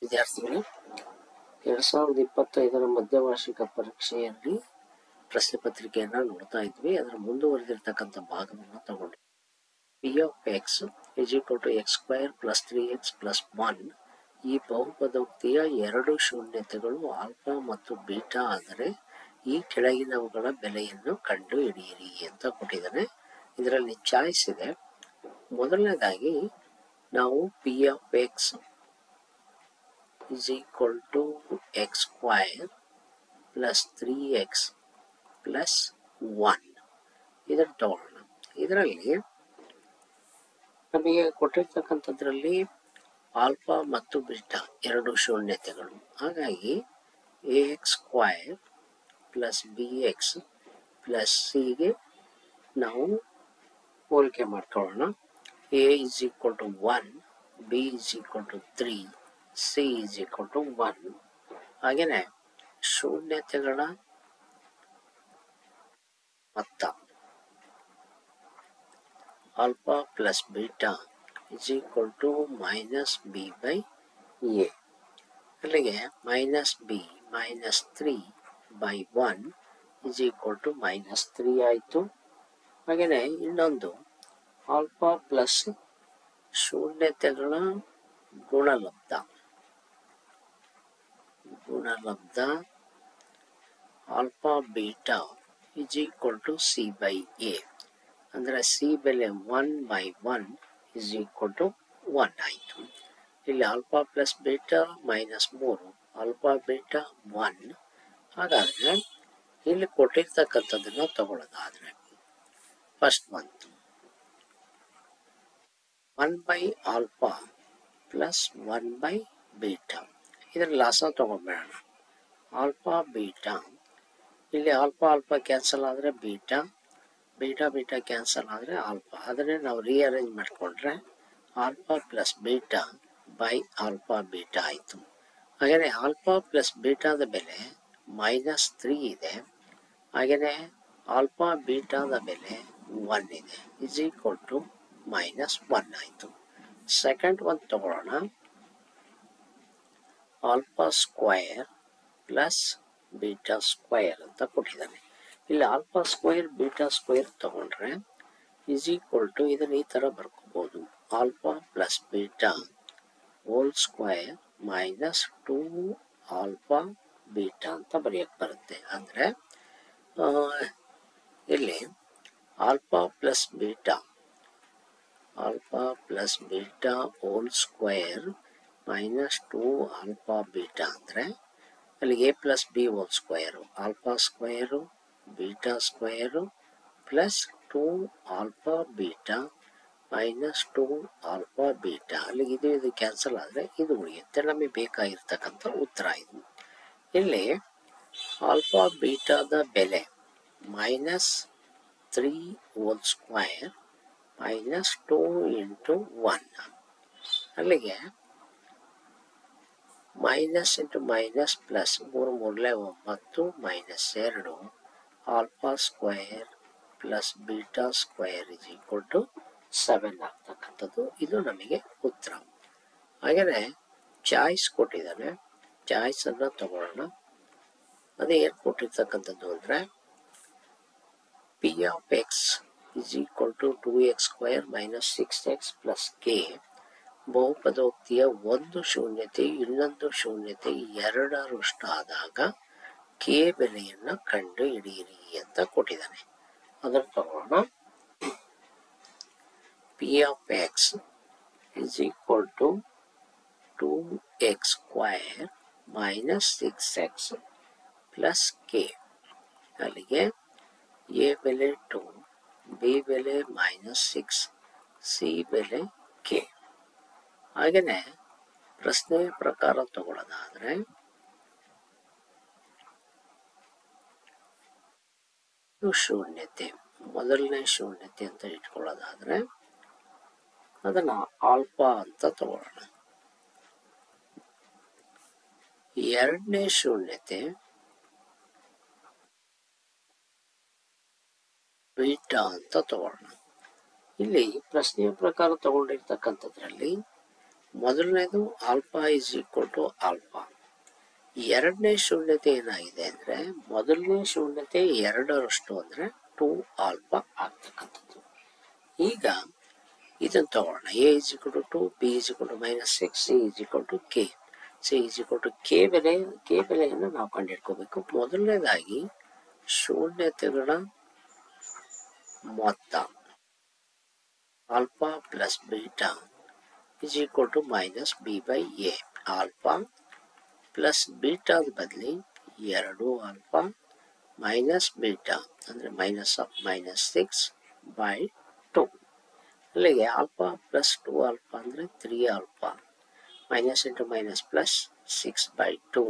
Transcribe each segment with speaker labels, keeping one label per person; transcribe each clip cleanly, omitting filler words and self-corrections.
Speaker 1: ವಿದ್ಯಾರ್ಥಿಗಳು 2025 ಮಧ್ಯವಾರ್ಷಿಕ ಪರೀಕ್ಷೆಯಲ್ಲಿ ಪ್ರಶ್ನೆ ಪತ್ರಿಕೆಯನ್ನ ನೋಡ್ತಾ ಇದ್ವಿ. ಅದರ ಮುಂದುವರೆದಿರ್ತಕ್ಕಂಥ ಭಾಗವನ್ನು ತಗೊಂಡು p of x is equal to x square plus 3x plus 1 ಈ ಬಹುಪದೋಕ್ತಿಯ ಎರಡು ಶೂನ್ಯತೆಗಳು ಆಲ್ಫಾ ಮತ್ತು ಬೀಟಾ ಆದರೆ ಈ ಕೆಳಗಿನವುಗಳ ಬೆಲೆಯನ್ನು ಕಂಡು ಹಿಡಿಯಿರಿ ಅಂತ ಕೊಟ್ಟಿದ್ದಾನೆ. ಇದರಲ್ಲಿ ಚಾಯ್ಸ್ ಇದೆ. ಮೊದಲನೇದಾಗಿ ನಾವು p of x is equal to x square plus 3x plus 1 ಇದನ್ನು ತಗೊಳ್ಳೋಣ. ಇದರಲ್ಲಿ ನಮಗೆ ಕೊಟ್ಟಿರ್ತಕ್ಕಂಥದ್ರಲ್ಲಿ ಆಲ್ಫಾ ಮತ್ತು ಬೀಟಾ ಎರಡು ಶೂನ್ಯತೆಗಳು, ಹಾಗಾಗಿ ax square plus bx plus ಸಿಗೆ ನಾವು ಹೋಲಿಕೆ ಮಾಡ್ಕೊಳ್ಳೋಣ. a is equal to 1, b is equal to 3, c is equal to 1. ಹಾಗೆಯೇ ಶೂನ್ಯತೆಗಳ ಮೊತ್ತ alpha plus beta is equal to minus b by a. ಅಲ್ಲಿಗೆ minus b minus 3 by 1 is equal to minus 3 ಆಯಿತು. ಹಾಗೆಯೇ ಇನ್ನೊಂದು ಆಲ್ಫಾ ಪ್ಲಸ್ ಶೂನ್ಯತೆಗಳ ಗುಣಲಬ್ಧ alpha beta is equal to c by a. ಅಂದರೆ C ಬೆಲೆ 1 by 1 is equal to 1 ಆಯಿತು. ಇಲ್ಲಿ alpha plus beta minus 3 alpha beta 1. ಹಾಗಾದರೆ ಇಲ್ಲಿ ಕೊಟ್ಟಿರ್ತಕ್ಕಂಥದ್ದನ್ನು ತಗೊಳ್ಳೋದಾದರೆ ಫಸ್ಟ್ ಬಂತು 1 by alpha plus 1 by beta. ಇದರ ಲಾಸ ತಗೊಂಡ್ಬೇಡ. ಆಲ್ಫಾ ಬೀಟಾ ಇಲ್ಲಿ ಆಲ್ಫಾ ಆಲ್ಫಾ ಕ್ಯಾನ್ಸಲ್ ಆದರೆ ಬೀಟಾ, ಬೀಟಾ ಬೀಟಾ ಕ್ಯಾನ್ಸಲ್ ಆದರೆ ಆಲ್ಫಾ. ಅದನ್ನೇ ನಾವು ರೀಅರೇಂಜ್ ಮಾಡಿಕೊಂಡ್ರೆ alpha plus beta by alpha beta ಆಯಿತು. ಹಾಗೆಯೇ ಆಲ್ಫಾ ಪ್ಲಸ್ ಬೀಟಾದ ಬೆಲೆ ಮೈನಸ್ 3 ಇದೆ. ಹಾಗೆಯೇ ಆಲ್ಫಾ ಬೀಟಾದ ಬೆಲೆ 1 ಇದೆ, ಇಸ್ ಈಕ್ವಲ್ ಟು ಮೈನಸ್ 1 ಆಯಿತು. ಸೆಕೆಂಡ್ ಒಂದು ತಗೊಳ್ಳೋಣ. Alpha square plus beta square ಅಂತ ಕೊಟ್ಟಿದ್ದಾನೆ. ಇಲ್ಲಿ ಆಲ್ಫಾ ಸ್ಕ್ವಯರ್ ಬೀಟಾ ಸ್ಕ್ವಯರ್ ತಗೊಂಡ್ರೆ ಇಸ್ ಈಕ್ವಲ್ ಟು ಇದನ್ನು ಈ ಥರ ಬರ್ಕೋಬೋದು. Alpha plus beta whole square minus 2 alpha beta ಅಂತ ಬರೆಯಕ್ಕೆ ಬರುತ್ತೆ. ಅಂದರೆ ಇಲ್ಲಿ alpha plus beta whole square minus 2 alpha beta ಅಂದರೆ ಅಲ್ಲಿಗೆ A plus B whole square alpha square beta square plus 2 alpha beta minus 2 alpha beta. ಅಲ್ಲಿಗೆ ಇದು cancel ಆದರೆ ಇದು ಉಳಿಯುತ್ತೆ. ನಮಗೆ ಬೇಕಾಗಿರ್ತಕ್ಕಂಥ ಉತ್ತರ ಇದು. ಇಲ್ಲಿ ಆಲ್ಫಾ ಬೀಟಾದ ಬೆಲೆ minus 3 whole square minus 2 into 1. ಅಲ್ಲಿಗೆ minus into minus plus 3 3 9 minus 2 alpha square plus beta square is equal to 7 ಆಗ್ತಕ್ಕಂಥದ್ದು. ಇದು ನಮಗೆ ಉತ್ತರ. ಹಾಗೆಯೇ ಚಾಯ್ಸ್ ಕೊಟ್ಟಿದ್ದಾನೆ. ಚಾಯ್ಸನ್ನು ತಗೊಳ್ಳೋಣ. ಅದೇ ಏನು ಕೊಟ್ಟಿರ್ತಕ್ಕಂಥದ್ದು ಅಂದರೆ P of X is equal to 2x square minus 6x plus K ಬಹುಪದೋಕ್ತಿಯ ಒಂದು ಶೂನ್ಯತೆ ಇನ್ನೊಂದು ಶೂನ್ಯತೆ ಎರಡರಷ್ಟು ಆದಾಗ ಕೆ ಬೆಲೆಯನ್ನು ಕಂಡು ಹಿಡಿಯಿರಿ ಅಂತ ಕೊಟ್ಟಿದ್ದಾನೆ. ಅದನ್ನು ತಗೊಳ್ಳೋಣ. P of X is equal to 2x square minus 6x plus K. ಅಲ್ಲಿಗೆ ಎ ಬೆಲೆ 2, ಬಿ ಬೆಲೆ ಮೈನಸ್ 6, ಸಿ ಬೆಲೆ ಕೆ. ಹಾಗೆಯೇ ಪ್ರಶ್ನೆಯ ಪ್ರಕಾರ ತಗೊಳ್ಳೋದಾದರೆ ಶೂನ್ಯತೆ ಮೊದಲನೇ ಶೂನ್ಯತೆ ಅಂತ ಇಟ್ಕೊಳ್ಳೋದಾದರೆ ಅದನ್ನು ಆಲ್ಫಾ ಅಂತ ತಗೊಳ್ಳೋಣ. ಎರಡನೇ ಶೂನ್ಯತೆ ಬೀಟಾ ಅಂತ ತಗೊಳ್ಳೋಣ. ಇಲ್ಲಿ ಪ್ರಶ್ನೆಯ ಪ್ರಕಾರ ತಗೊಂಡಿರ್ತಕ್ಕಂಥದ್ರಲ್ಲಿ ಮೊದಲನೇದು alpha is equal to alpha. ಎರಡನೇ ಶೂನ್ಯತೆ ಏನಾಗಿದೆ ಅಂದರೆ ಮೊದಲನೇ ಶೂನ್ಯತೆ 2ರಷ್ಟು ಅಂದರೆ 2 ಆಲ್ಫಾ ಆಗ್ತಕ್ಕಂಥದ್ದು. ಈಗ ಇದನ್ನು ತಗೊಳ್ಳೋಣ. A is equal to 2, B is equal to -6, C is equal to K. C is equal to K ಬೆಲೆಯನ್ನು ನಾವು ಕಂಡುಹಿಡ್ಕೋಬೇಕು. ಮೊದಲನೇದಾಗಿ ಶೂನ್ಯತೆಗಳ ಮೊತ್ತ alpha plus beta is equal to -b/a. Alpha plus ಬೀಟಾದ ಬದಲಿ 2 ಆಲ್ಫಾ ಮೈನಸ್ ಬೀಟಾ ಅಂದರೆ -6/2. ಅಲ್ಲಿಗೆ ಆಲ್ಫಾ ಪ್ಲಸ್ 2 ಆಲ್ಫಾ ಅಂದರೆ 3 alpha minus into minus plus 6/2.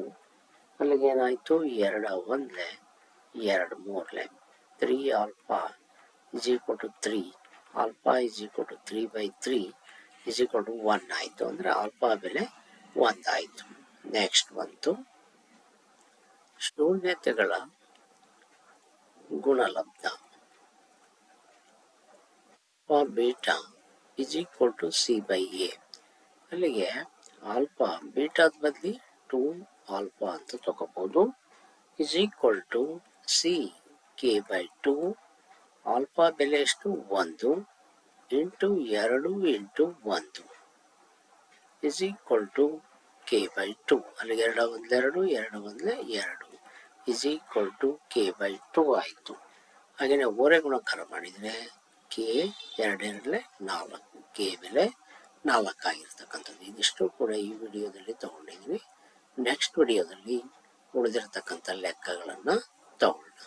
Speaker 1: ಅಲ್ಲಿಗೆ ಏನಾಯಿತು 2 1 2 3 3 alpha is equal to 3. Alpha is equal to 3/3 is equal to 1 ಆಯಿತು. ಅಂದರೆ alpha ಬೆಲೆ 1 ಆಯಿತು. ನೆಕ್ಸ್ಟ್ ಬಂತು ಶೂನ್ಯತೆಗಳ ಗುಣಲಬ್ಧ beta is equal to c/a. ಅಲ್ಲಿಗೆ ಆಲ್ಫಾ ಬೀಟಾದ ಬದಲಿ 2 ಆಲ್ಫಾ ಅಂತ ತಗೋಬಹುದು is equal to C k/2. Alpha ಬೆಲೆ ಎಷ್ಟು 1 into 2 into 1 is equal to k/2. ಅಲ್ಲಿಗೆ 2 1 2 2 1 2 ಇಸ್ ಈಕ್ವಲ್ ಟು k/2 ಆಯಿತು. ಹಾಗೆಯೇ ಓರೆ ಗುಣಾಕಾರ ಮಾಡಿದರೆ ಕೆ 2 2 4, ಕೆ ಬೆಲೆ 4 ಆಗಿರ್ತಕ್ಕಂಥದ್ದು. ಇದಿಷ್ಟು ಕೂಡ ಈ ವಿಡಿಯೋದಲ್ಲಿ ತಗೊಂಡಿದ್ದೀನಿ. ನೆಕ್ಸ್ಟ್ ವಿಡಿಯೋದಲ್ಲಿ ಉಳಿದಿರ್ತಕ್ಕಂಥ ಲೆಕ್ಕಗಳನ್ನು ತಗೊಳ್ಳೋಣ.